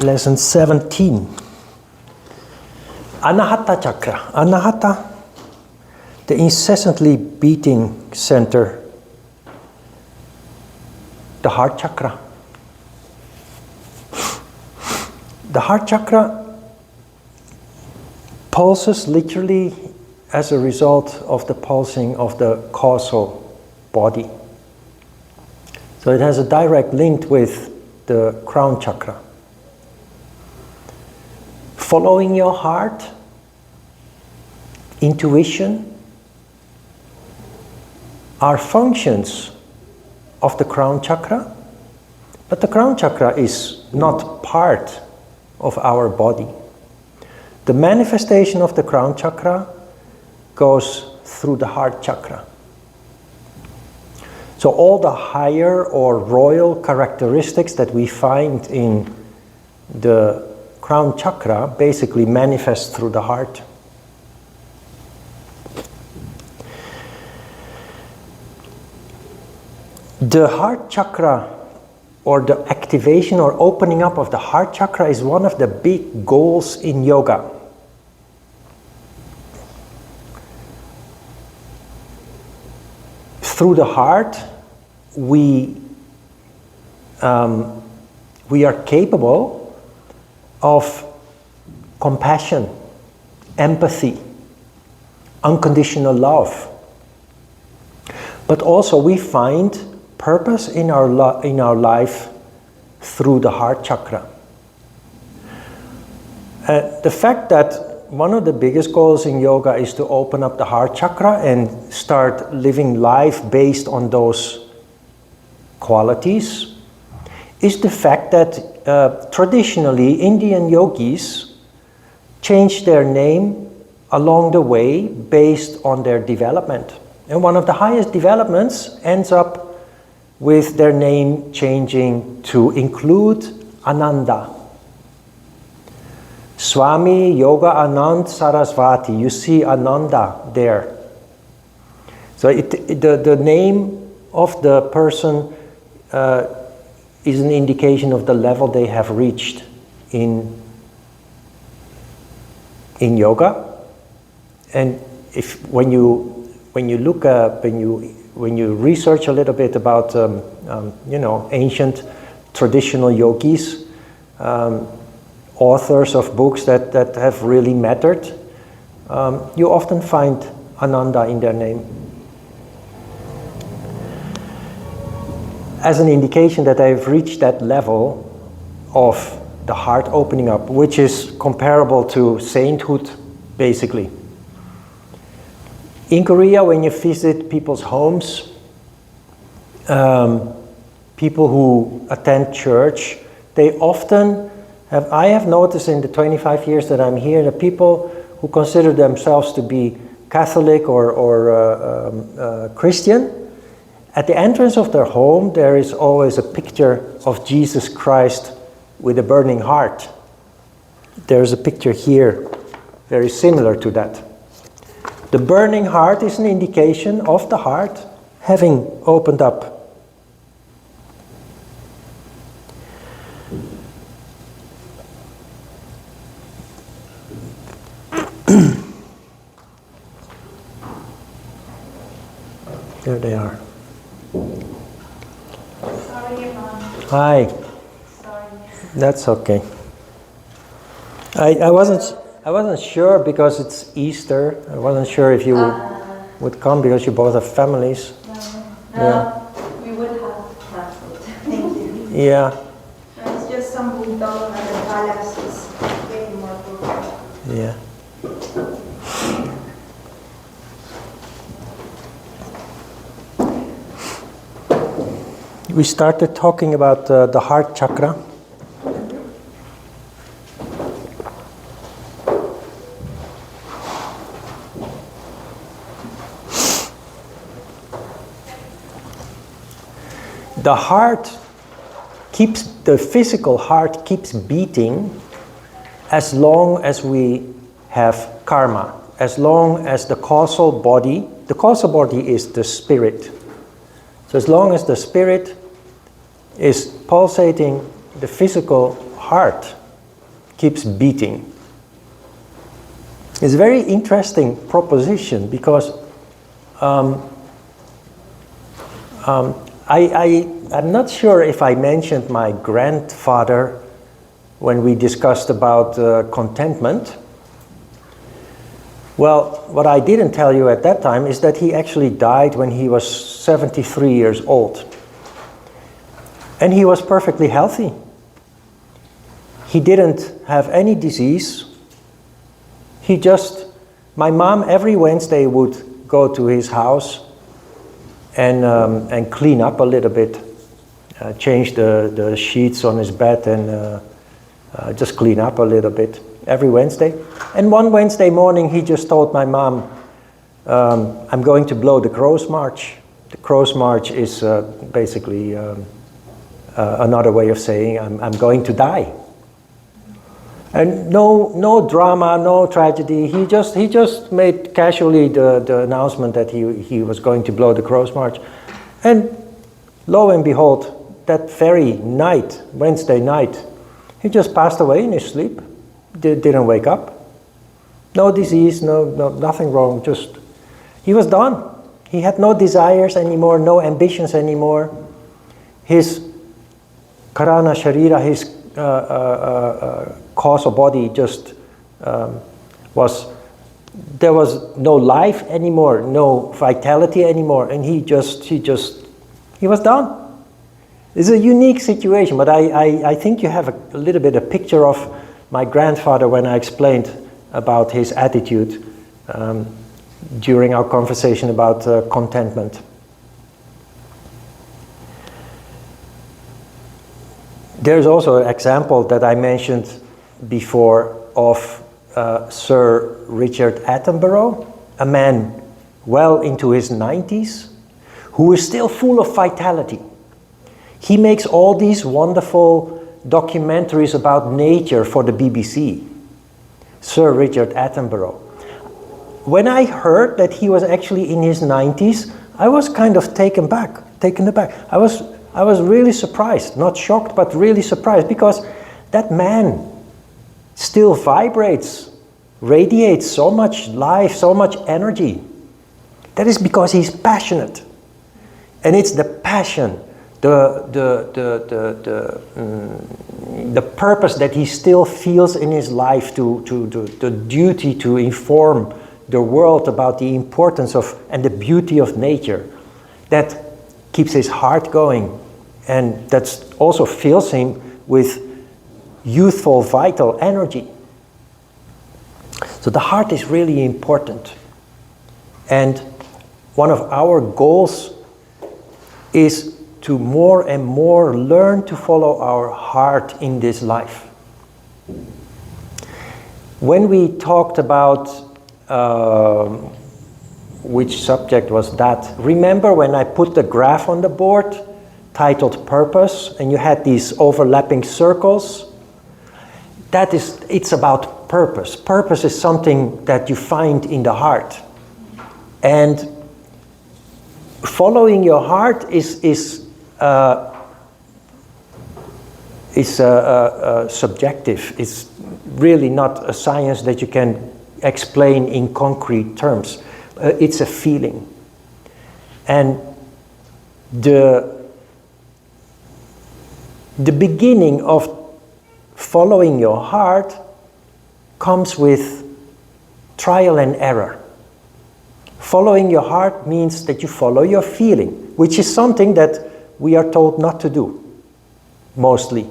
Lesson 17. Anahata Chakra. Anahata, the incessantly beating center, the heart chakra. The heart chakra pulses literally as a result of the pulsing of the causal body. So it has a direct link with the crown chakra. Following your heart, intuition, are functions of the crown chakra, but the crown chakra is not part of our body. The manifestation of the crown chakra goes through the heart chakra. So all the higher or royal characteristics that we find in the crown chakra basically manifest through the heart. The heart chakra, or the activation or opening up of the heart chakra, is one of the big goals in yoga. Through the heart, we are capable of compassion, empathy, unconditional love. But also we find purpose in our life through the heart chakra. The fact that one of the biggest goals in yoga is to open up the heart chakra and start living life based on those qualities is the fact that traditionally Indian yogis changed their name along the way based on their development. And one of the highest developments ends up with their name changing to include Ananda. Swami Yoga Anand Sarasvati. You see Ananda there. So the name of the person is an indication of the level they have reached in yoga. And when you look up, when you research a little bit about ancient traditional yogis, authors of books that have really mattered, you often find Ananda in their name, as an indication that they've reached that level of the heart opening up, which is comparable to sainthood, basically. In Korea, when you visit people's homes, people who attend church, they often have, I have noticed in the 25 years that I'm here, the people who consider themselves to be Catholic or Christian, at the entrance of their home, there is always a picture of Jesus Christ with a burning heart. There's a picture here, very similar to that. The burning heart is an indication of the heart having opened up. There they are. Sorry, Mom. Hi. Sorry. That's okay. I wasn't sure because it's Easter. I wasn't sure if you would come because you both have families. No, we would have cancelled. Thank you. Yeah. It's just some bulldog and the palace is getting more bulldog. Yeah. We started talking about the heart chakra. The heart the physical heart keeps beating as long as we have karma, as long as the causal body is the spirit. So as long as the spirit is pulsating, the physical heart keeps beating. It's a very interesting proposition because I'm not sure if I mentioned my grandfather when we discussed about contentment. Well, what I didn't tell you at that time is that he actually died when he was 73 years old. And he was perfectly healthy. He didn't have any disease. My mom every Wednesday would go to his house and clean up a little bit, change the sheets on his bed and just clean up a little bit every Wednesday. And one Wednesday morning he just told my mom, I'm going to blow the Crow's March. The Crow's March is basically another way of saying I'm going to die. And no drama, no tragedy. He just made casually the announcement that he was going to blow the Crow's March. And lo and behold, that very night, Wednesday night, he just passed away in his sleep. Didn't wake up. No disease, nothing wrong. Just he was done. He had no desires anymore, no ambitions anymore. His karana sharira, his causal body just there was no life anymore, no vitality anymore, and he was done. It's a unique situation, but I think you have a little bit a picture of my grandfather when I explained about his attitude during our conversation about contentment. There's also an example that I mentioned before of Sir Richard Attenborough, a man well into his 90s, who is still full of vitality. He makes all these wonderful documentaries about nature for the BBC. Sir Richard Attenborough. When I heard that he was actually in his 90s, I was kind of taken aback. I was really surprised, not shocked, but really surprised, because that man still vibrates, radiates so much life, so much energy. That is because he's passionate. And it's the passion, the purpose that he still feels in his life, the duty to inform the world about the importance of and the beauty of nature, that keeps his heart going, and that also fills him with youthful, vital energy. So the heart is really important. And one of our goals is to more and more learn to follow our heart in this life. When we talked about which subject was that? Remember when I put the graph on the board titled Purpose, and you had these overlapping circles? It's about purpose. Purpose is something that you find in the heart. And following your heart is subjective. It's really not a science that you can explain in concrete terms. It's a feeling. And the beginning of following your heart comes with trial and error. Following your heart means that you follow your feeling, which is something that we are told not to do, mostly,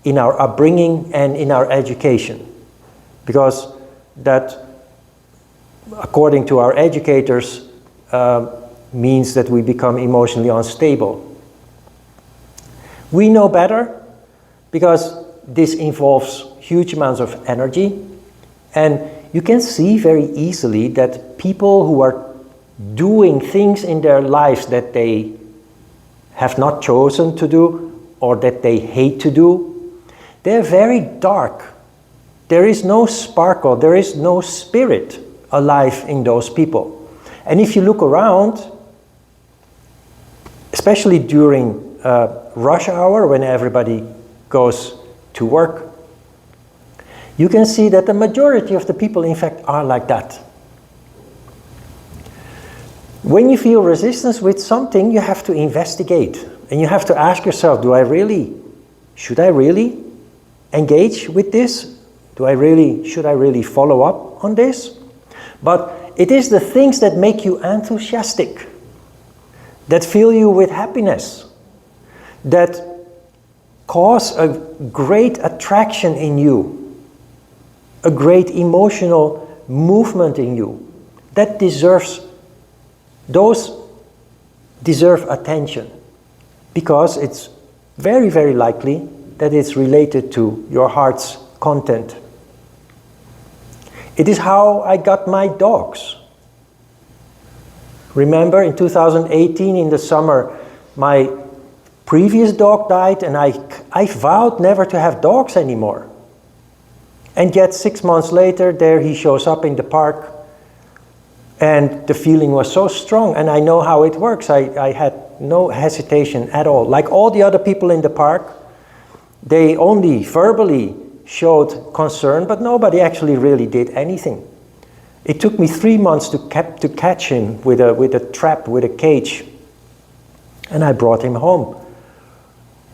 in our upbringing and in our education. Because that, according to our educators, means that we become emotionally unstable. We know better, because this involves huge amounts of energy, and you can see very easily that people who are doing things in their lives that they have not chosen to do or that they hate to do, they're very dark. There is no sparkle, there is no spirit alive in those people. And if you look around, especially during rush hour when everybody goes to work, you can see that the majority of the people, in fact, are like that. When you feel resistance with something, you have to investigate. And you have to ask yourself, should I really engage with this? Should I really follow up on this? But it is the things that make you enthusiastic, that fill you with happiness, that cause a great attraction in you, a great emotional movement in you, those deserve attention, because it's very, very likely that it's related to your heart's content. It is how I got my dogs. Remember, in 2018, in the summer, my previous dog died, and I vowed never to have dogs anymore. And yet 6 months later, there he shows up in the park, and the feeling was so strong, and I know how it works. I had no hesitation at all. Like all the other people in the park, they only verbally showed concern, but nobody actually really did anything. It took me 3 months to catch him with a trap, with a cage, and I brought him home.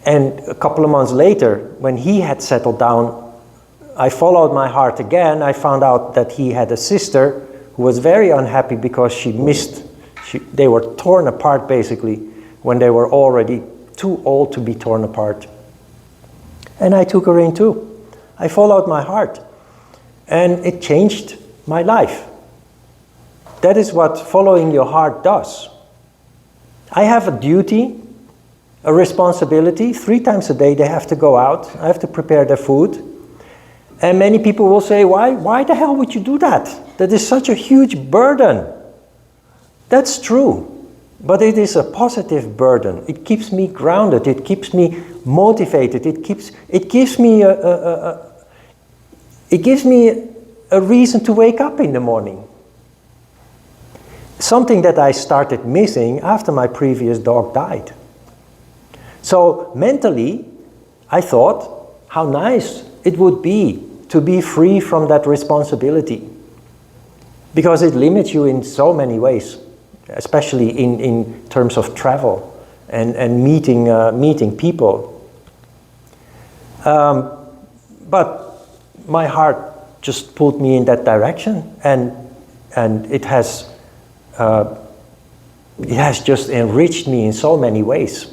And a couple of months later, when he had settled down, I followed my heart again. I found out that he had a sister who was very unhappy because they were torn apart basically when they were already too old to be torn apart. And I took her in too. I followed my heart, and it changed my life. That is what following your heart does. I have a duty, a responsibility. 3 times a day they have to go out. I have to prepare their food. And many people will say, why the hell would you do that? That is such a huge burden. That's true, but it is a positive burden. It keeps me grounded. It keeps me motivated. It gives me a reason to wake up in the morning. Something that I started missing after my previous dog died. So mentally, I thought how nice it would be to be free from that responsibility, because it limits you in so many ways, especially in terms of travel and meeting people. But my heart just pulled me in that direction, and it has just enriched me in so many ways.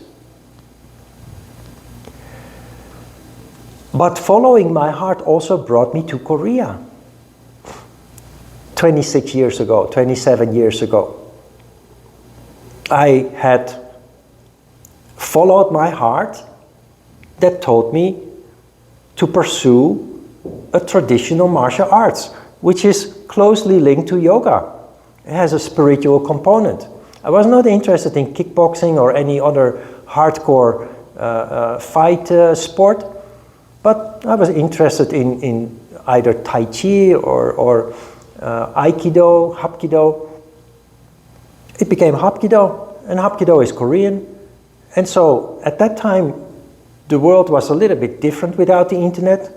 But following my heart also brought me to Korea. 27 years ago. I had followed my heart that told me to pursue a traditional martial arts, which is closely linked to yoga. It has a spiritual component. I was not interested in kickboxing or any other hardcore fight sport, but I was interested in either Tai Chi or Aikido, Hapkido. It became Hapkido, and Hapkido is Korean. And so at that time, the world was a little bit different without the internet.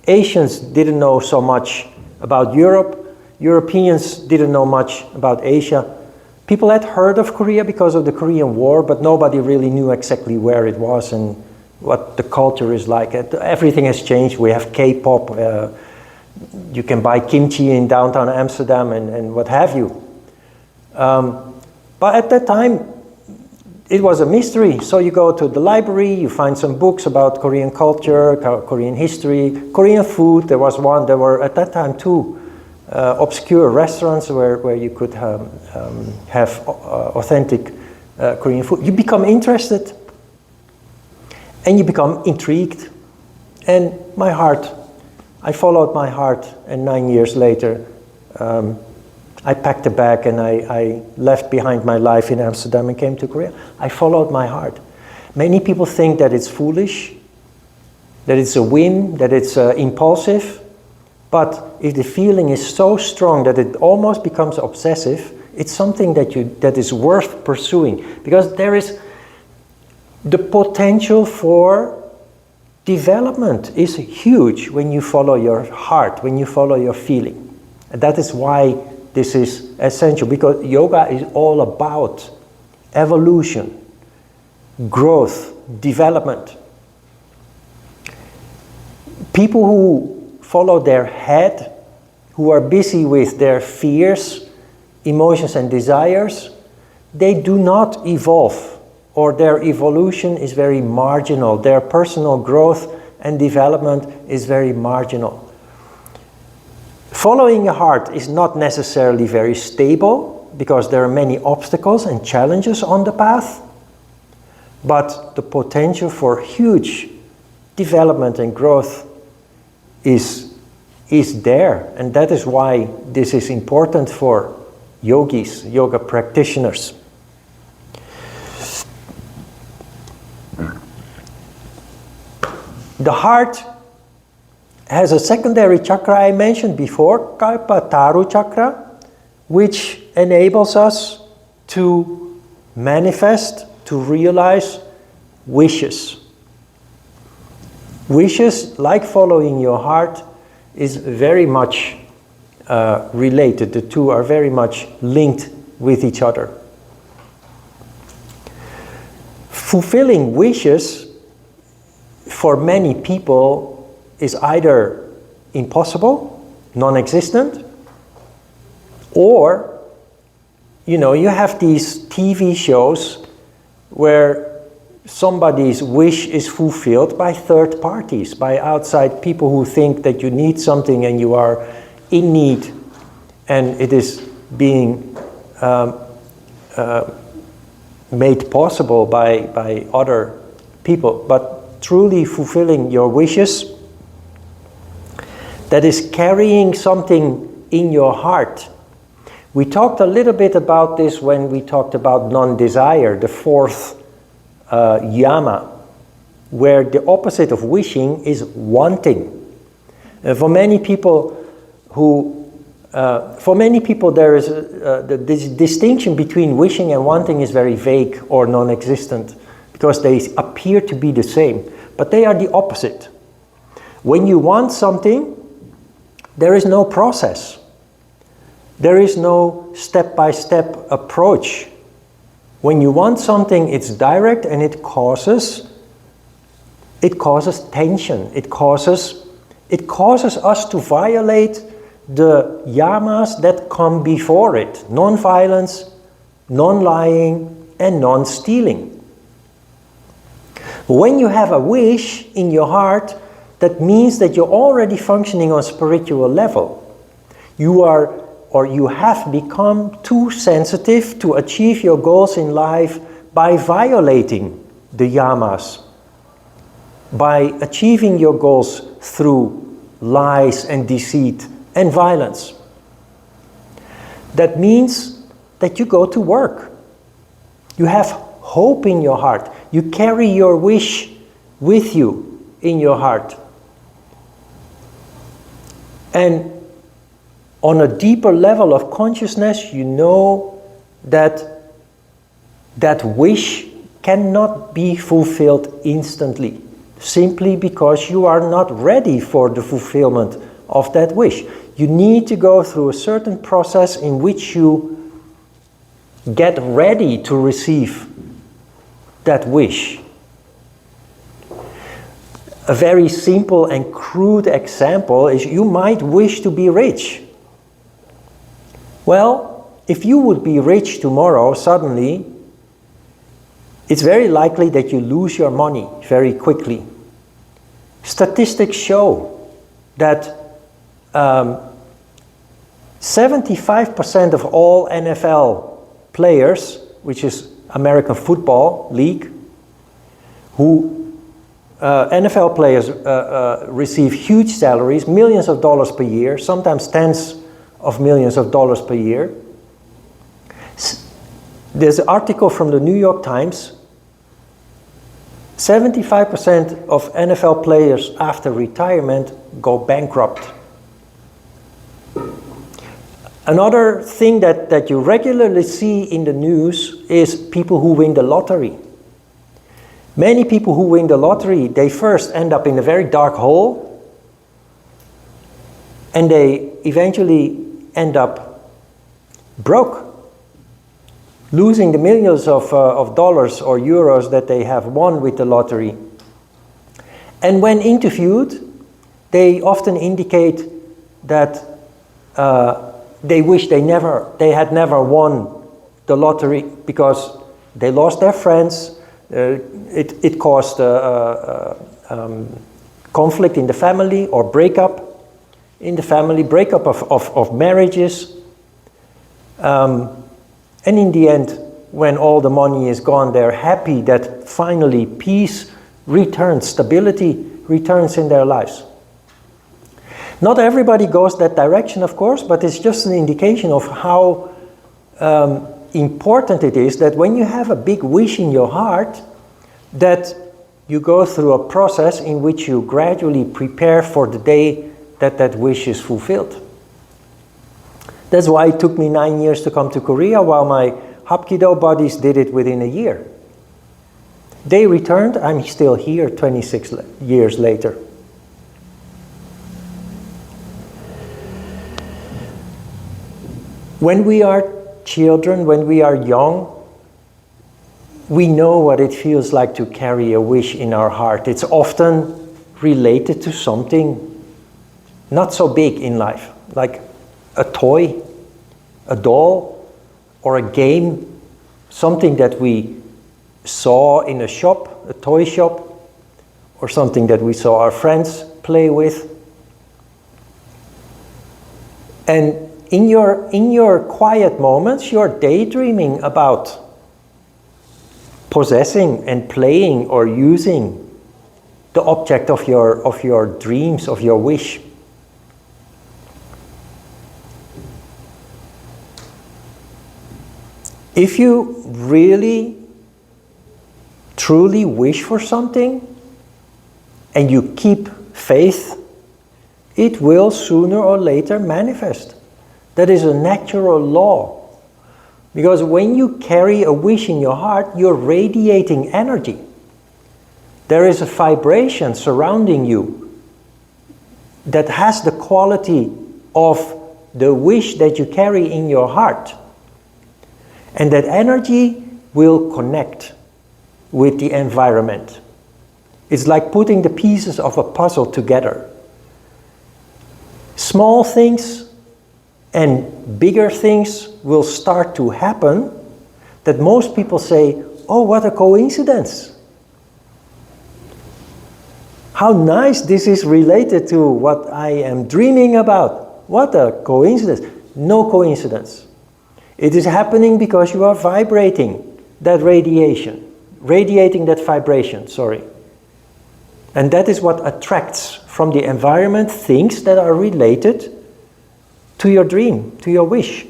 Asians didn't know so much about Europe. Europeans didn't know much about Asia. People had heard of Korea because of the Korean War, but nobody really knew exactly where it was and what the culture is like. Everything has changed. We have K-pop. You can buy kimchi in downtown Amsterdam and what have you. But at that time, it was a mystery. So you go to the library, you find some books about Korean culture, Korean history, Korean food. There was one. There were at that time 2 obscure restaurants where you could have authentic Korean food. You become interested. And you become intrigued. And my heart, I followed my heart, and 9 years later, I packed a bag and I left behind my life in Amsterdam and came to Korea. I followed my heart. Many people think that it's foolish, that it's a whim, that it's impulsive. But if the feeling is so strong that it almost becomes obsessive, it's something that is worth pursuing, because there is the potential for development is huge when you follow your heart, when you follow your feeling. And that is why this is essential, because yoga is all about evolution, growth, development. People who follow their head, who are busy with their fears, emotions and desires, they do not evolve, or their evolution is very marginal. Their personal growth and development is very marginal. Following your heart is not necessarily very stable, because there are many obstacles and challenges on the path, but the potential for huge development and growth is there, and that is why this is important for yogis, yoga practitioners. The heart has a secondary chakra I mentioned before, Kalpataru chakra, which enables us to manifest, to realize wishes. Wishes, like following your heart, is very much related. The two are very much linked with each other. Fulfilling wishes for many people is either impossible, non-existent, or, you have these TV shows where somebody's wish is fulfilled by third parties, by outside people who think that you need something and you are in need, and it is being made possible by other people. But truly fulfilling your wishes, that is carrying something in your heart. We talked a little bit about this when we talked about non-desire, the fourth yama, where the opposite of wishing is wanting. For many people there is this distinction between wishing and wanting is very vague or non-existent, because they appear to be the same, but they are the opposite. When you want something, there is no process. There is no step-by-step approach. When you want something, it's direct, and it causes tension. It causes us to violate the yamas that come before it: non-violence, non-lying, and non-stealing. When you have a wish in your heart, that means that you're already functioning on a spiritual level. You have become too sensitive to achieve your goals in life by violating the yamas, by achieving your goals through lies and deceit and violence. That means that you go to work. You have hope in your heart. You carry your wish with you in your heart. And on a deeper level of consciousness, you know that that wish cannot be fulfilled instantly, simply because you are not ready for the fulfillment of that wish. You need to go through a certain process in which you get ready to receive that wish. A very simple and crude example is you might wish to be rich. Well, if you would be rich tomorrow, suddenly, it's very likely that you lose your money very quickly. Statistics show that 75% of all NFL players, which is American Football League, NFL players receive huge salaries, millions of dollars per year, sometimes tens of millions of dollars per year. There's an article from the New York Times. 75% of NFL players after retirement go bankrupt. Another thing that you regularly see in the news is people who win the lottery. Many people who win the lottery, they first end up in a very dark hole, and they eventually end up broke, losing the millions of dollars or euros that they have won with the lottery. And when interviewed, they often indicate that they wish they had never won the lottery because they lost their friends. It caused conflict in the family, or breakup in the family, breakup of marriages. And in the end, when all the money is gone, they're happy that finally peace returns, stability returns in their lives. Not everybody goes that direction, of course, but it's just an indication of how important it is that when you have a big wish in your heart, that you go through a process in which you gradually prepare for the day that that wish is fulfilled. That's why it took me 9 years to come to Korea, while my Hapkido buddies did it within a year. They returned, I'm still here 26 years later. When we are children, when we are young, we know what it feels like to carry a wish in our heart. It's often related to something not so big in life, like a toy, a doll, or a game, something that we saw in a shop, a toy shop, or something that we saw our friends play with. And in your quiet moments, you're daydreaming about possessing and playing or using the object of your dreams, of your wish. If you really, truly wish for something and you keep faith, it will sooner or later manifest. That is a natural law. Because when you carry a wish in your heart, you're radiating energy. There is a vibration surrounding you that has the quality of the wish that you carry in your heart. And that energy will connect with the environment. It's like putting the pieces of a puzzle together. Small things and bigger things will start to happen that most people say, oh, what a coincidence. How nice this is related to what I am dreaming about. What a coincidence. No coincidence. It is happening because you are vibrating that radiation, radiating that vibration, sorry. And that is what attracts from the environment things that are related to your dream, to your wish.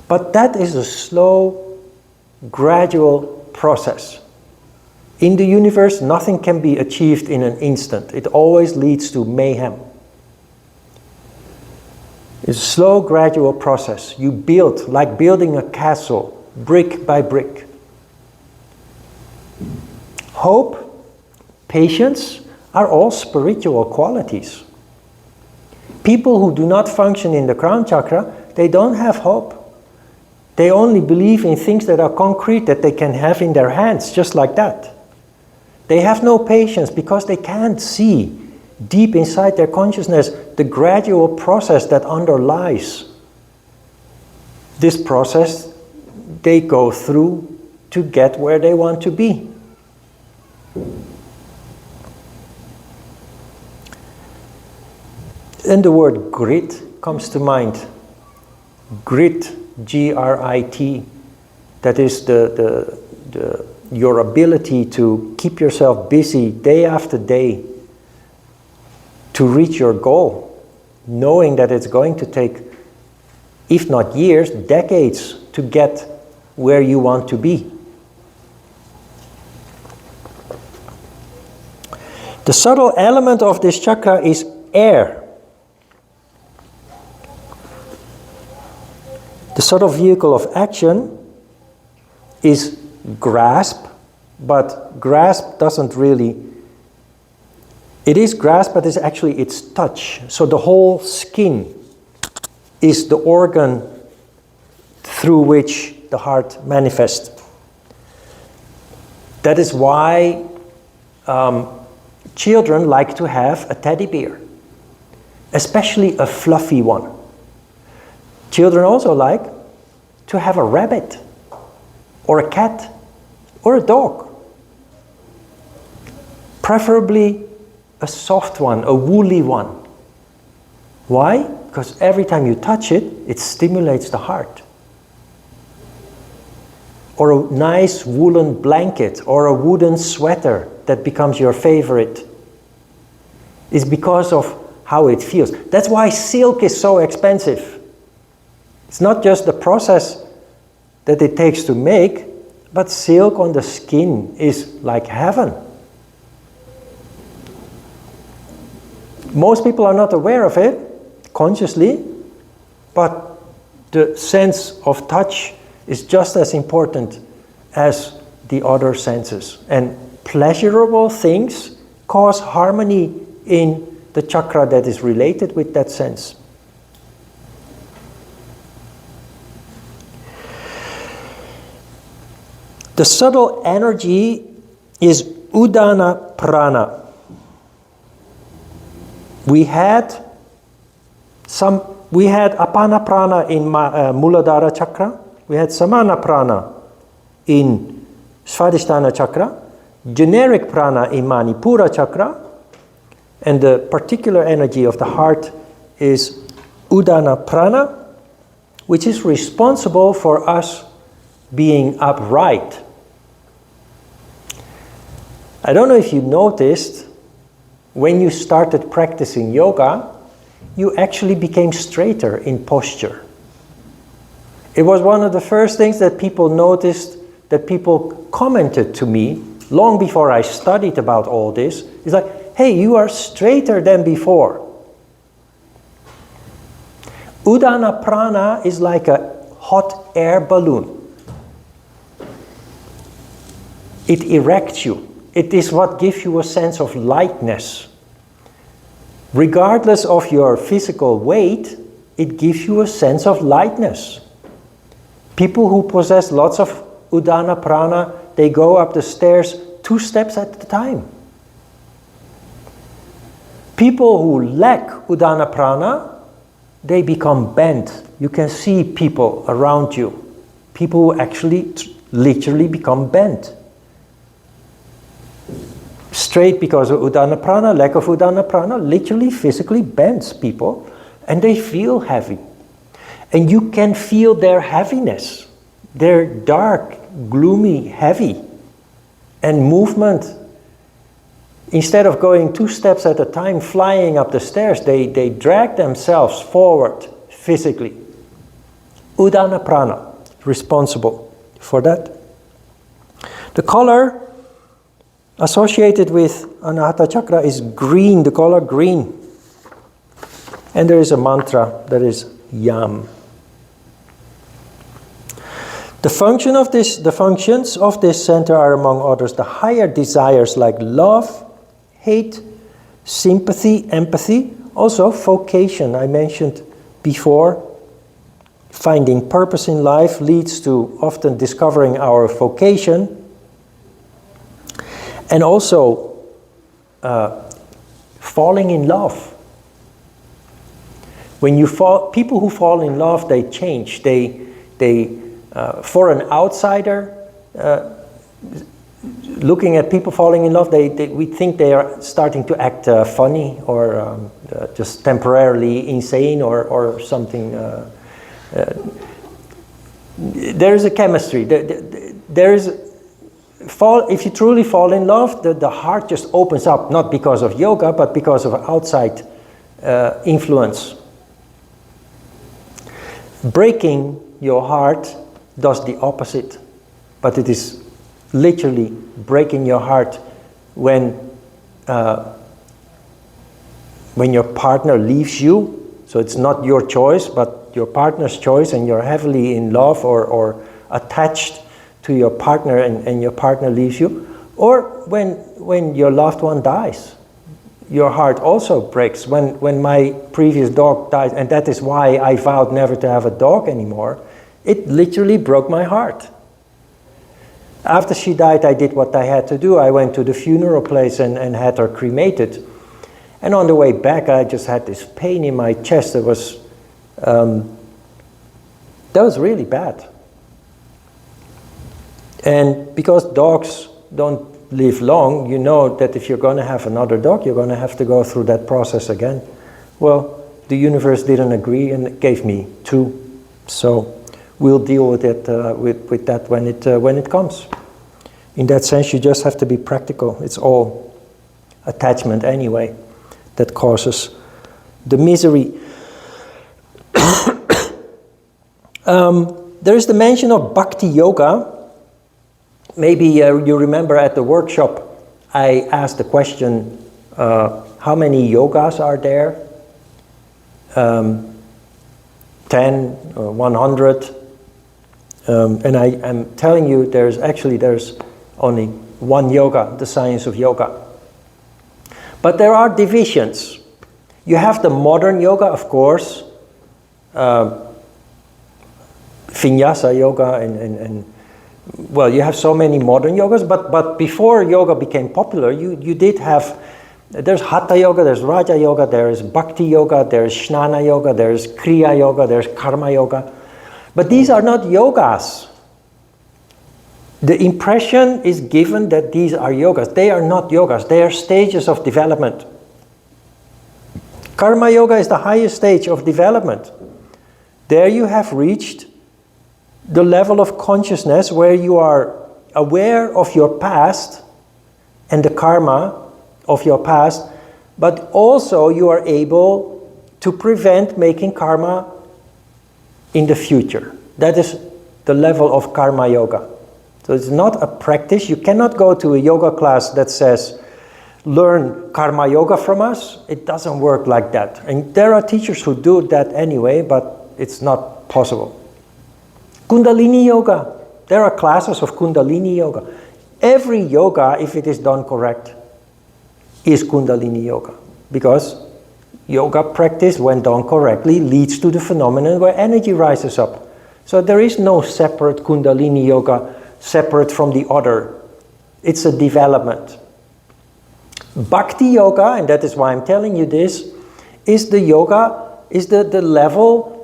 But that is a slow, gradual process. In the universe, nothing can be achieved in an instant. It always leads to mayhem. It's a slow, gradual process. You build, like building a castle, brick by brick. Hope, patience are all spiritual qualities. People who do not function in the crown chakra, they don't have hope. They only believe in things that are concrete, that they can have in their hands, just like that. They have no patience because they can't see deep inside their consciousness the gradual process that underlies this process they go through to get where they want to be. And the word grit comes to mind. Grit, G-R-I-T, that is your ability to keep yourself busy day after day to reach your goal, knowing that it's going to take, if not years, decades to get where you want to be. The subtle element of this chakra is air. The subtle vehicle of action is grasp, but grasp doesn't really, it is grasp, but it's touch. So the whole skin is the organ through which the heart manifests. That is why children like to have a teddy bear, especially a fluffy one. Children also like to have a rabbit, or a cat, or a dog. Preferably a soft one, a woolly one. Why? Because every time you touch it, it stimulates the heart. Or a nice woolen blanket, or a wooden sweater that becomes your favorite. It's because of how it feels. That's why silk is so expensive. It's not just the process that it takes to make, but silk on the skin is like heaven. Most people are not aware of it consciously, but the sense of touch is just as important as the other senses. And pleasurable things cause harmony in the chakra that is related with that sense. The subtle energy is Udana Prana. We had Apana Prana in Muladhara Chakra. We had Samana Prana in Svadhisthana Chakra. Generic Prana in Manipura Chakra. And the particular energy of the heart is Udana Prana, which is responsible for us being upright. I don't know if you noticed, when you started practicing yoga, you actually became straighter in posture. It was one of the first things that people noticed, that people commented to me long before I studied about all this. It's like, hey, you are straighter than before. Udana Prana is like a hot air balloon. It erects you. It is what gives you a sense of lightness. Regardless of your physical weight, it gives you a sense of lightness. People who possess lots of Udana Prana, they go up the stairs 2 steps at a time. People who lack Udana Prana, they become bent. You can see people around you. People who actually literally become bent. Straight because of Udana Prana, lack of Udana Prana, literally physically bends people, and they feel heavy. And you can feel their heaviness. They're dark, gloomy, heavy. And movement, instead of going 2 steps at a time, flying up the stairs, they drag themselves forward physically. Udana Prana, responsible for that. The color associated with Anahata Chakra is green, the color green. And there is a mantra that is Yam. The functions of this center are, among others, the higher desires like love, hate, sympathy, empathy, also vocation. I mentioned before, finding purpose in life leads to often discovering our vocation. And also falling in love. When you fall, people who fall in love, they change. They for an outsider, looking at people falling in love, we think they are starting to act funny or just temporarily insane or something. There is a chemistry. There is. If you truly fall in love, the heart just opens up, not because of yoga, but because of outside influence. Breaking your heart does the opposite, but it is literally breaking your heart when your partner leaves you. So it's not your choice, but your partner's choice, and you're heavily in love or attached to your partner, and your partner leaves you, Or when your loved one dies, your heart also breaks. When my previous dog died, and that is why I vowed never to have a dog anymore, it literally broke my heart. After she died, I did what I had to do. I went to the funeral place and had her cremated. And on the way back, I just had this pain in my chest. That was really bad. And because dogs don't live long, you know that if you're going to have another dog, you're going to have to go through that process again. Well, the universe didn't agree and gave me 2. So we'll deal with it with that when it comes. In that sense, you just have to be practical. It's all attachment anyway that causes the misery. There is the mention of bhakti yoga. Maybe you remember at the workshop I asked the question, how many yogas are there? 10 or 100? And I'm telling you, there's only one yoga, the science of yoga. But there are divisions. You have the modern yoga, of course, vinyasa yoga, and well, you have so many modern yogas, but before yoga became popular, you did have, there's hatha yoga, there's raja yoga, there's bhakti yoga, there's jnana yoga, there's kriya yoga, there's karma yoga. But these are not yogas. The impression is given that these are yogas. They are not yogas. They are stages of development. Karma yoga is the highest stage of development. There you have reached the level of consciousness where you are aware of your past and the karma of your past, but also you are able to prevent making karma in the future. That is the level of karma yoga. So it's not a practice. You cannot go to a yoga class that says, learn karma yoga from us. It doesn't work like that. And there are teachers who do that anyway, but it's not possible. Kundalini yoga. There are classes of Kundalini yoga. Every yoga, if it is done correct, is Kundalini yoga. Because yoga practice, when done correctly, leads to the phenomenon where energy rises up. So there is no separate Kundalini yoga, separate from the other. It's a development. Bhakti yoga, and that is why I'm telling you this, is the yoga, is the level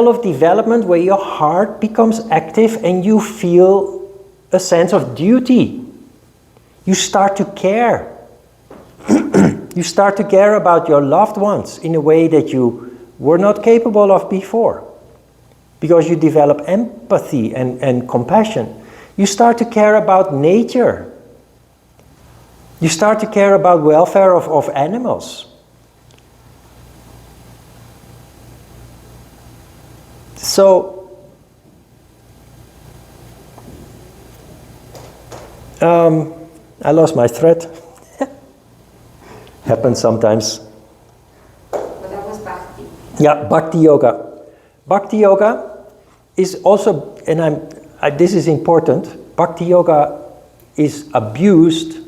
of development where your heart becomes active and you feel a sense of duty. You start to care. You start to care about your loved ones in a way that you were not capable of before. Because you develop empathy and compassion. You start to care about nature. You start to care about welfare of animals. So, I lost my thread. Happens sometimes. But that was bhakti. Yeah, bhakti yoga. Bhakti yoga is also, and this is important, bhakti yoga is abused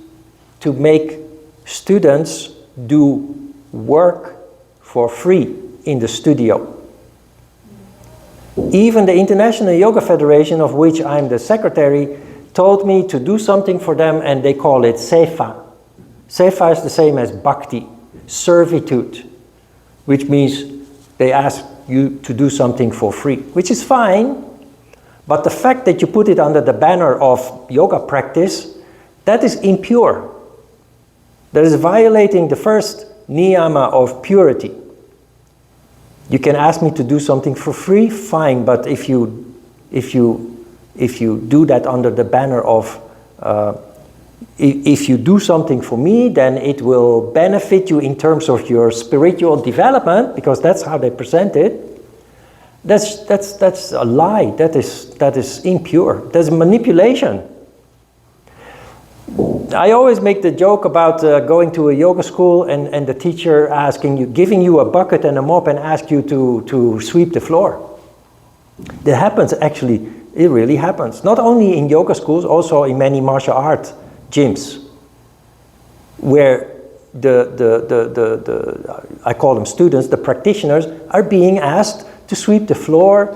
to make students do work for free in the studio. Even the International Yoga Federation, of which I'm the secretary, told me to do something for them, and they call it seva. Seva is the same as bhakti, servitude, which means they ask you to do something for free, which is fine, but the fact that you put it under the banner of yoga practice, that is impure. That is violating the first niyama of purity. You can ask me to do something for free, fine, but if you do that under the banner of if you do something for me, then it will benefit you in terms of your spiritual development, because that's how they present it. That's a lie. That is impure. That's manipulation. I always make the joke about going to a yoga school and the teacher giving you a bucket and a mop and ask you to sweep the floor. That happens actually. It really happens. Not only in yoga schools, also in many martial art gyms where I call them students, the practitioners, are being asked to sweep the floor,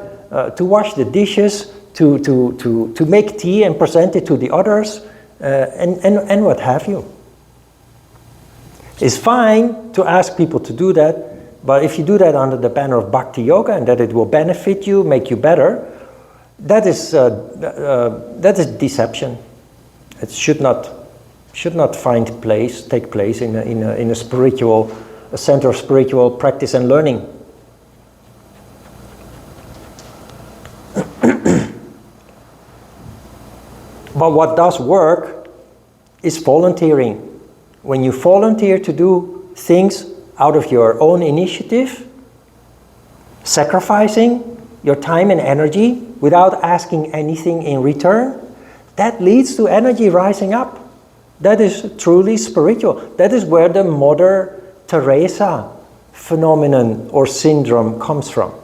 to wash the dishes, to make tea and present it to the others, and what have you. It's fine to ask people to do that, but if you do that under the banner of Bhakti Yoga and that it will benefit you, make you better, that is deception. It should not take place in a center of spiritual practice and learning. But what does work is volunteering. When you volunteer to do things out of your own initiative, sacrificing your time and energy without asking anything in return, that leads to energy rising up. That is truly spiritual. That is where the Mother Teresa phenomenon or syndrome comes from.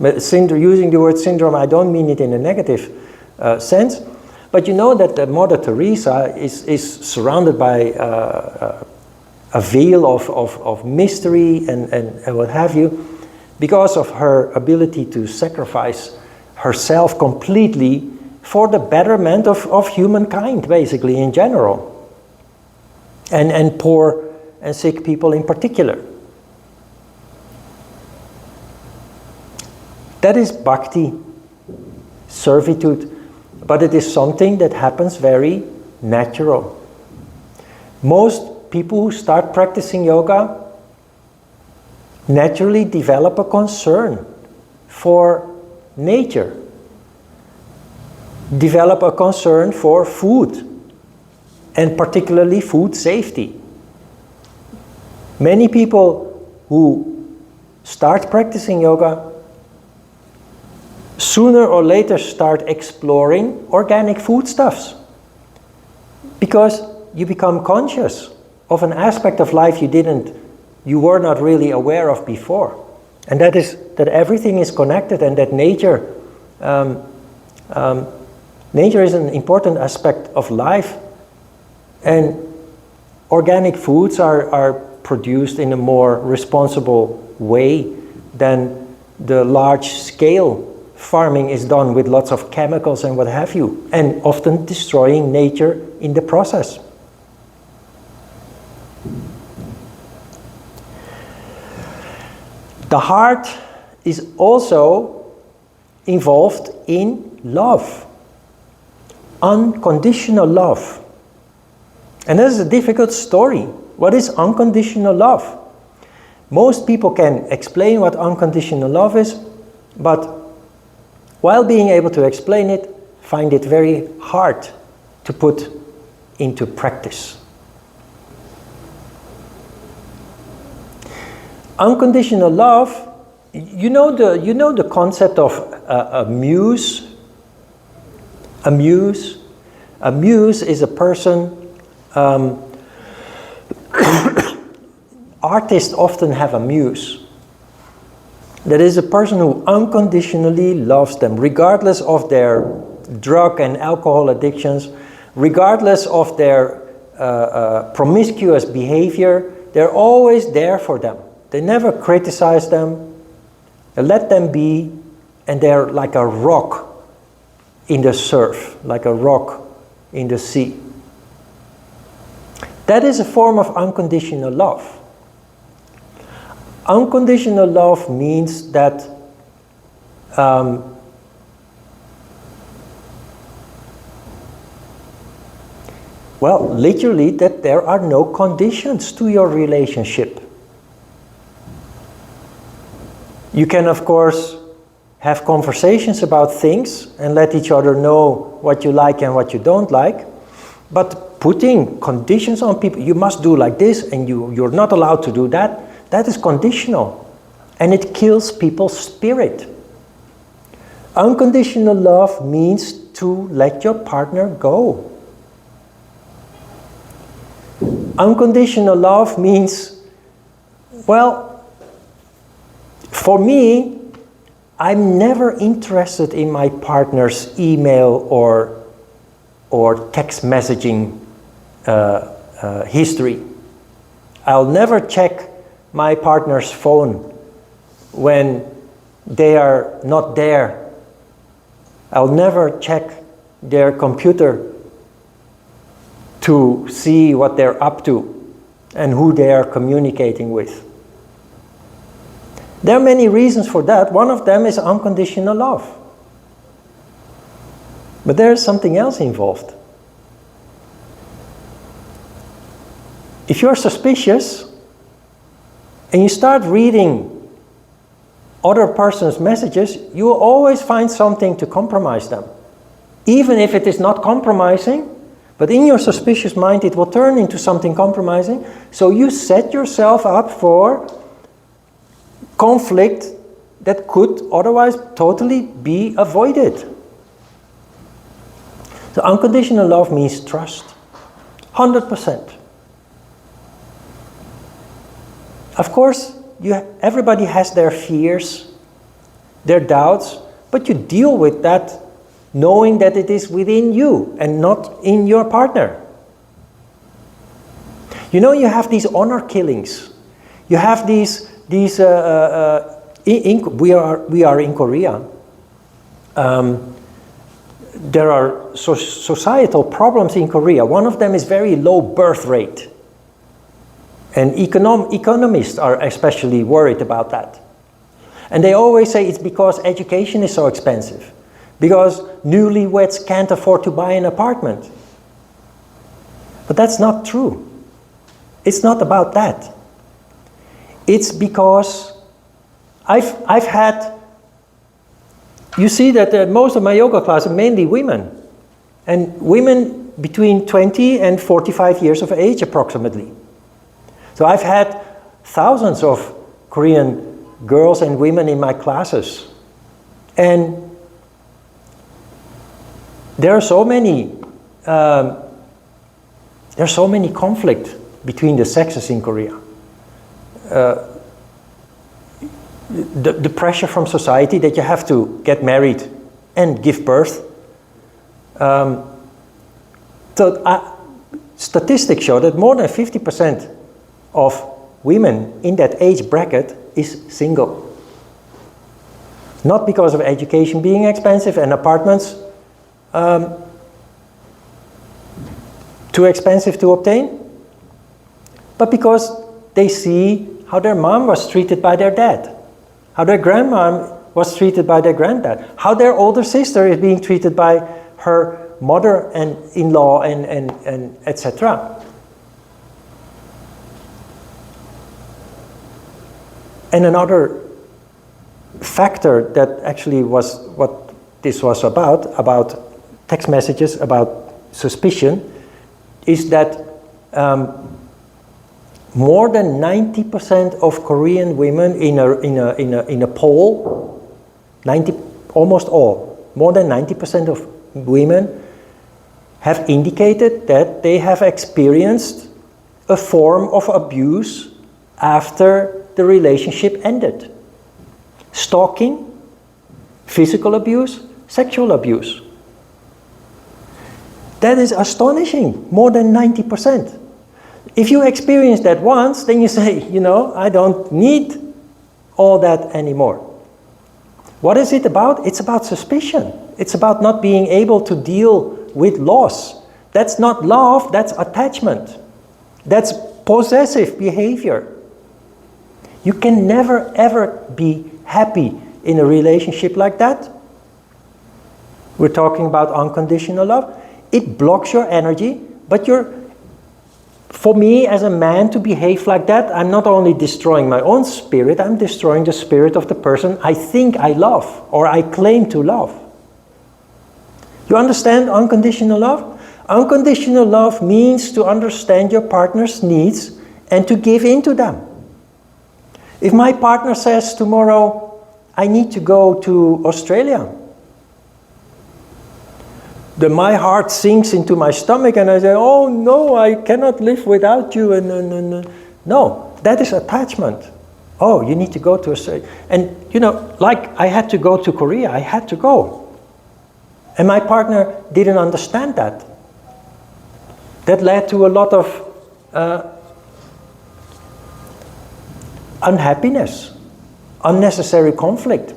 Using the word syndrome, I don't mean it in a negative sense, but you know that the Mother Teresa is surrounded by a veil of mystery and what have you, because of her ability to sacrifice herself completely for the betterment of humankind, basically, in general. And poor and sick people in particular. That is bhakti, servitude, but it is something that happens very natural. Most people who start practicing yoga naturally develop a concern for nature, develop a concern for food, and particularly food safety. Many people who start practicing yoga sooner or later start exploring organic foodstuffs, because you become conscious of an aspect of life you were not really aware of before, and that is that everything is connected, and that nature is an important aspect of life, and organic foods are produced in a more responsible way than the large-scale farming is done with lots of chemicals and what have you, and often destroying nature in the process. The heart is also involved in love, unconditional love. And this is a difficult story. What is unconditional love? Most people can explain what unconditional love is, but while being able to explain it, find it very hard to put into practice. Unconditional love, you know the concept of a muse? A muse? A muse is a person, artists often have a muse. That is a person who unconditionally loves them, regardless of their drug and alcohol addictions, regardless of their promiscuous behavior. They're always there for them. They never criticize them. They let them be, and they're like a rock in the surf, like a rock in the sea. That is a form of unconditional love. Unconditional love means that literally that there are no conditions to your relationship. You can, of course, have conversations about things and let each other know what you like and what you don't like, but putting conditions on people, you must do like this and you're not allowed to do that, that is conditional, and it kills people's spirit. Unconditional love means to let your partner go. Unconditional love means, for me, I'm never interested in my partner's email or text messaging history. I'll never check my partner's phone when they are not there. I'll never check their computer to see what they're up to and who they are communicating with. There are many reasons for that. One of them is unconditional love. But there is something else involved. If you're suspicious and you start reading other person's messages, you will always find something to compromise them. Even if it is not compromising, but in your suspicious mind it will turn into something compromising. So you set yourself up for conflict that could otherwise totally be avoided. So unconditional love means trust. 100%. Of course, everybody has their fears, their doubts, but you deal with that knowing that it is within you and not in your partner. You know, you have these honor killings. You have these we are in Korea. There are societal problems in Korea. One of them is very low birth rate. And economists are especially worried about that. And they always say it's because education is so expensive. Because newlyweds can't afford to buy an apartment. But that's not true. It's not about that. It's because I've had, you see that most of my yoga classes are mainly women. And women between 20 and 45 years of age approximately. So I've had thousands of Korean girls and women in my classes. And there are so many conflict between the sexes in Korea. The pressure from society that you have to get married and give birth. Statistics show that more than 50% of women in that age bracket is single. Not because of education being expensive and apartments too expensive to obtain, but because they see how their mom was treated by their dad, how their grandmom was treated by their granddad, how their older sister is being treated by her mother and in-law and etc. And another factor that actually was what this was about text messages, about suspicion, is that more than 90% of Korean women in a poll, almost all, more than 90% of women have indicated that they have experienced a form of abuse after the relationship ended. Stalking, physical abuse, sexual abuse. That is astonishing, more than 90%. If you experience that once, then you say, you know, I don't need all that anymore. What is it about? It's about suspicion. It's about not being able to deal with loss. That's not love, that's attachment. That's possessive behavior. You can never ever be happy in a relationship like that. We're talking about unconditional love. It blocks your energy, but for me as a man to behave like that, I'm not only destroying my own spirit, I'm destroying the spirit of the person I think I love or I claim to love. You understand unconditional love? Unconditional love means to understand your partner's needs and to give in to them. If my partner says tomorrow, I need to go to Australia, then my heart sinks into my stomach and I say, oh no, I cannot live without you. No, that is attachment. Oh, you need to go to Australia. And you know, like I had to go to Korea, I had to go. And my partner didn't understand that. That led to a lot of unhappiness, unnecessary conflict.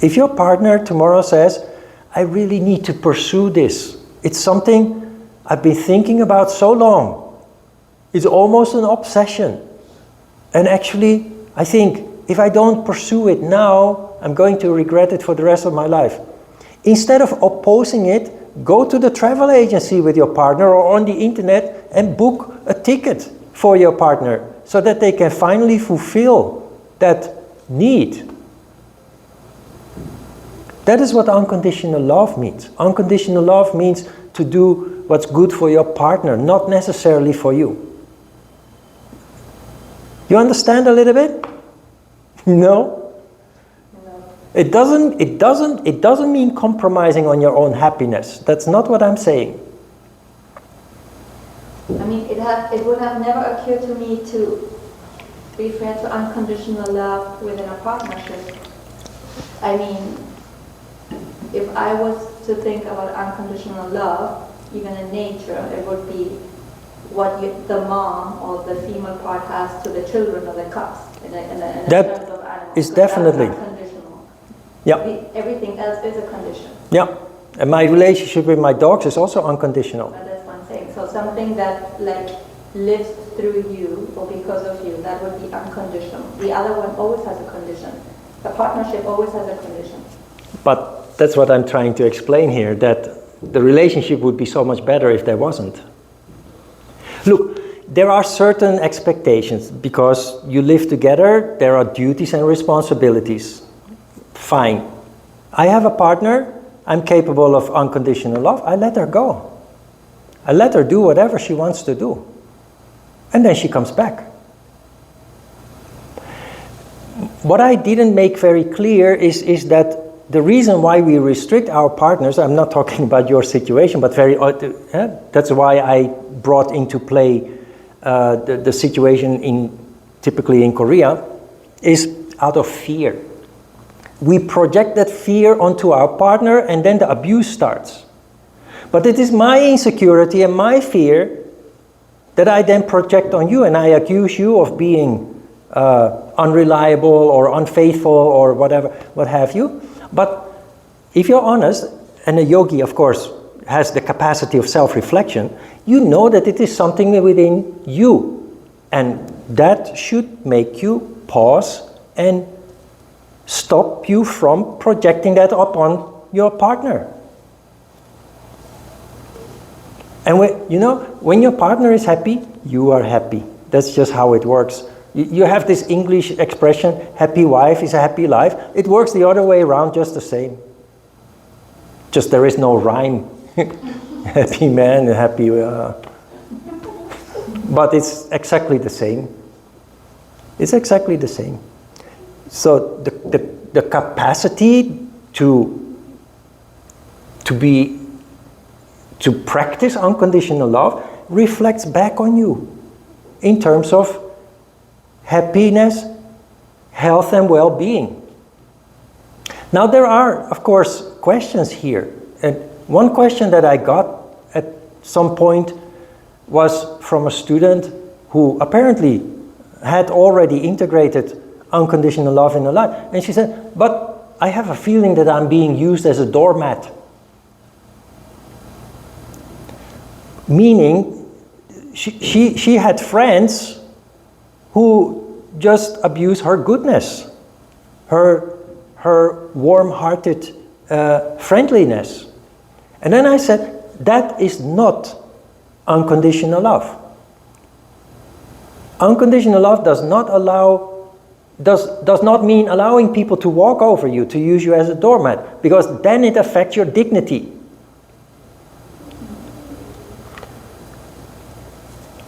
If your partner tomorrow says, I really need to pursue this, it's something I've been thinking about so long, it's almost an obsession. And actually, I think if I don't pursue it now, I'm going to regret it for the rest of my life. Instead of opposing it, go to the travel agency with your partner or on the internet and book a ticket for your partner so that they can finally fulfill that need. That is what unconditional love means. Unconditional love means to do what's good for your partner, not necessarily for you. You understand a little bit? No? It doesn't mean compromising on your own happiness. That's not what I'm saying. I mean, it would have never occurred to me to refer to unconditional love within a partnership. I mean, if I was to think about unconditional love, even in nature, it would be what the mom or the female part has to the children or the cubs. In that terms of animals. is So definitely. that's unconditional. Yeah. Everything else is a condition. Yeah. And my relationship with my dogs is also unconditional. But that's one thing. So something that like lives through you or because of you, that would be unconditional. The other one always has a condition. The partnership always has a condition. But that's what I'm trying to explain here, that the relationship would be so much better if there wasn't. Look, there are certain expectations because you live together, there are duties and responsibilities. Fine. I have a partner, I'm capable of unconditional love, I let her go. I let her do whatever she wants to do. And then she comes back. What I didn't make very clear is that the reason why we restrict our partners, I'm not talking about your situation, but that's why I brought into play the situation typically in Korea, is out of fear. We project that fear onto our partner and then the abuse starts. But it is my insecurity and my fear that I then project on you, and I accuse you of being unreliable or unfaithful or whatever, what have you. But if you're honest, and a yogi, of course, has the capacity of self-reflection, you know that it is something within you. And that should make you pause and stop you from projecting that upon your partner. And when your partner is happy, you are happy. That's just how it works. You have this English expression, happy wife is a happy life. It works the other way around just the same. Just there is no rhyme. Happy man, happy... But it's exactly the same. It's exactly the same. So the capacity to practice unconditional love reflects back on you in terms of happiness, health and well-being. Now there are, of course, questions here. And one question that I got at some point was from a student who apparently had already integrated unconditional love in her life. And she said, but I have a feeling that I'm being used as a doormat. Meaning, she had friends who just abuse her goodness, her warm-hearted friendliness. And then I said, that is not unconditional love. Unconditional love does not mean allowing people to walk over you, to use you as a doormat, because then it affects your dignity.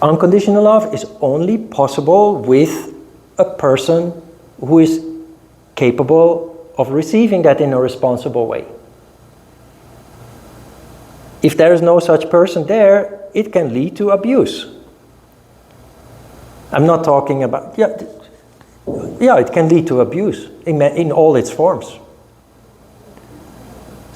Unconditional love is only possible with a person who is capable of receiving that in a responsible way. If there is no such person there, it can lead to abuse. I'm not talking about... Yeah, it can lead to abuse in all its forms.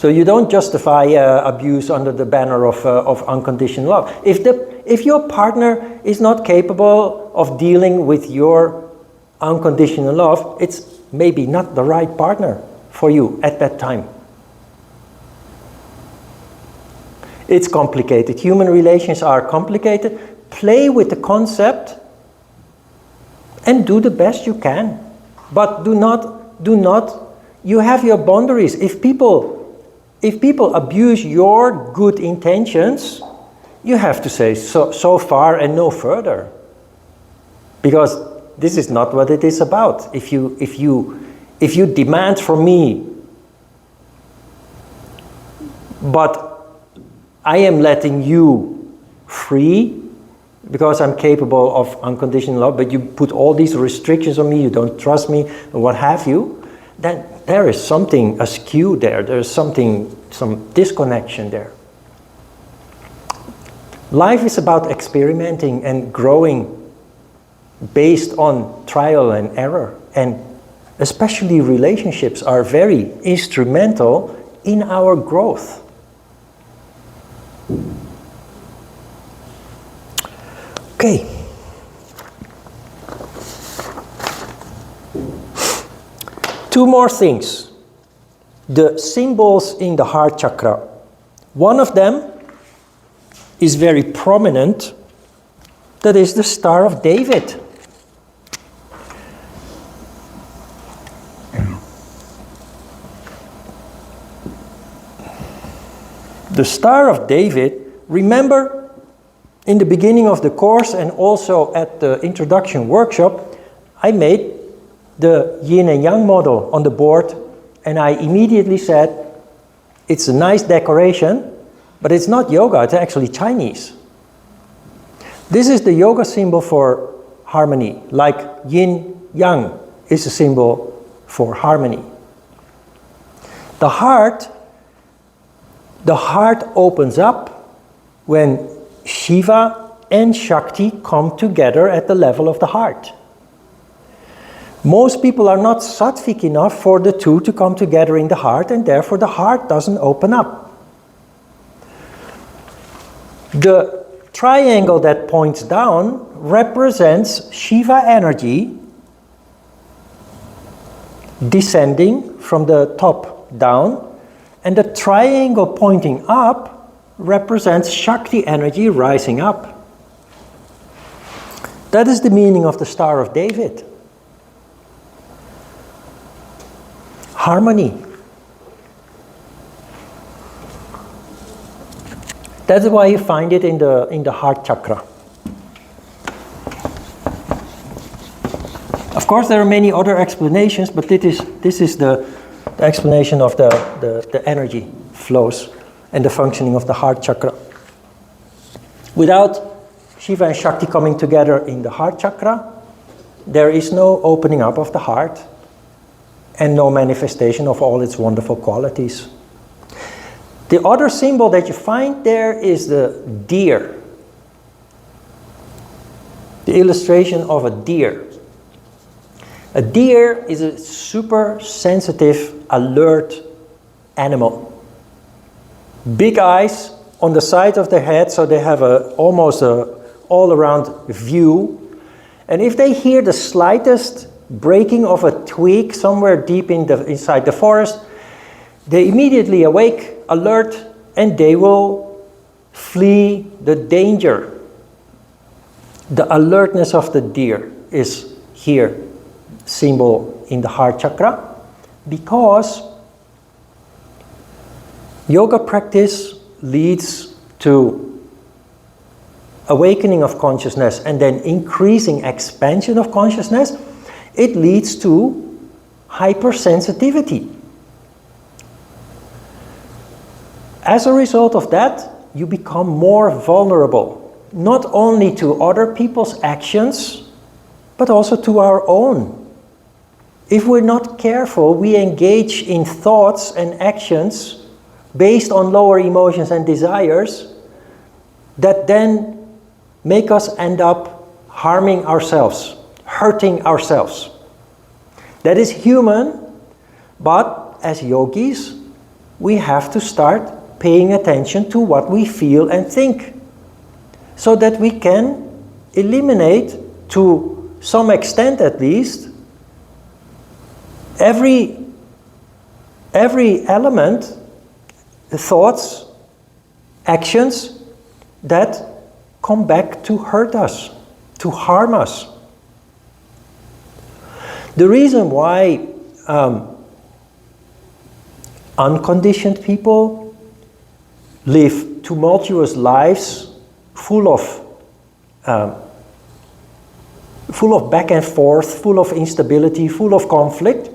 So you don't justify abuse under the banner of unconditional love. If your partner is not capable of dealing with your unconditional love, it's maybe not the right partner for you at that time. It's complicated. Human relations are complicated. Play with the concept and do the best you can. But do not, you have your boundaries. If people abuse your good intentions, you have to say so far and no further. Because this is not what it is about. If you demand from me, but I am letting you free because I'm capable of unconditional love, but you put all these restrictions on me, you don't trust me, and what have you, then there is something askew there. There's some disconnection there. Life is about experimenting and growing based on trial and error, and especially relationships are very instrumental in our growth. Okay. Two more things. The symbols in the heart chakra. One of them is very prominent. That is the Star of David. The Star of David, remember in the beginning of the course and also at the introduction workshop, I made the yin and yang model on the board, and I immediately said, it's a nice decoration, but it's not yoga, it's actually Chinese. This is the yoga symbol for harmony, like yin yang is a symbol for harmony. The heart opens up when Shiva and Shakti come together at the level of the heart. Most people are not sattvic enough for the two to come together in the heart, and therefore the heart doesn't open up. The triangle that points down represents Shiva energy descending from the top down, and the triangle pointing up represents Shakti energy rising up. That is the meaning of the Star of David. Harmony. That's why you find it in the heart chakra. Of course, there are many other explanations, but this is the explanation of the energy flows and the functioning of the heart chakra. Without Shiva and Shakti coming together in the heart chakra, there is no opening up of the heart and no manifestation of all its wonderful qualities. The other symbol that you find there is the deer. The illustration of a deer. A deer is a super sensitive, alert animal. Big eyes on the side of the head, so they have almost all-around view. And if they hear the slightest breaking of a twig somewhere deep inside the forest, they immediately awake, alert, and they will flee the danger. The alertness of the deer is here, symbol in the heart chakra, because yoga practice leads to awakening of consciousness and then increasing expansion of consciousness. It leads to hypersensitivity. As a result of that, you become more vulnerable, not only to other people's actions, but also to our own. If we're not careful, we engage in thoughts and actions based on lower emotions and desires that then make us end up harming ourselves, hurting ourselves. That is human, but as yogis, we have to start paying attention to what we feel and think, so that we can eliminate, to some extent at least, every element, thoughts, actions that come back to hurt us, to harm us. The reason why unconditioned people live tumultuous lives full of back and forth, full of instability, full of conflict,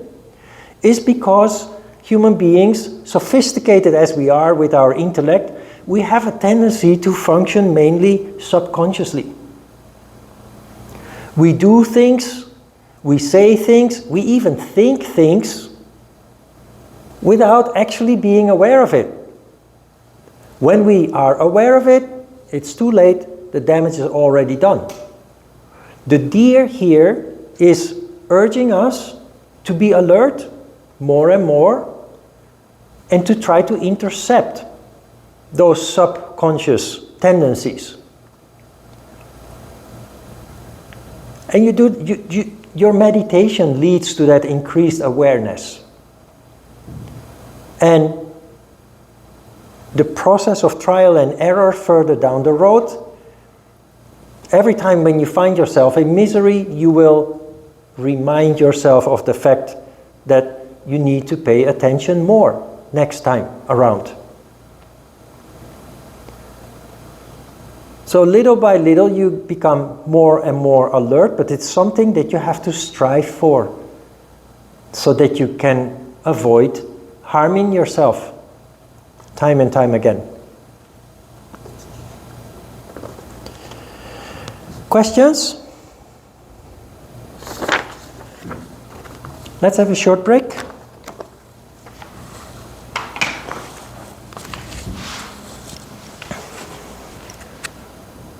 is because human beings, sophisticated as we are with our intellect, we have a tendency to function mainly subconsciously. We do things, we say things, we even think things without actually being aware of it. When we are aware of it, it's too late, the damage is already done. The deer here is urging us to be alert more and more and to try to intercept those subconscious tendencies. And your meditation leads to that increased awareness. And the process of trial and error further down the road, every time when you find yourself in misery, you will remind yourself of the fact that you need to pay attention more next time around. So little by little you become more and more alert, but it's something that you have to strive for so that you can avoid harming yourself time and time again. Questions? Let's have a short break.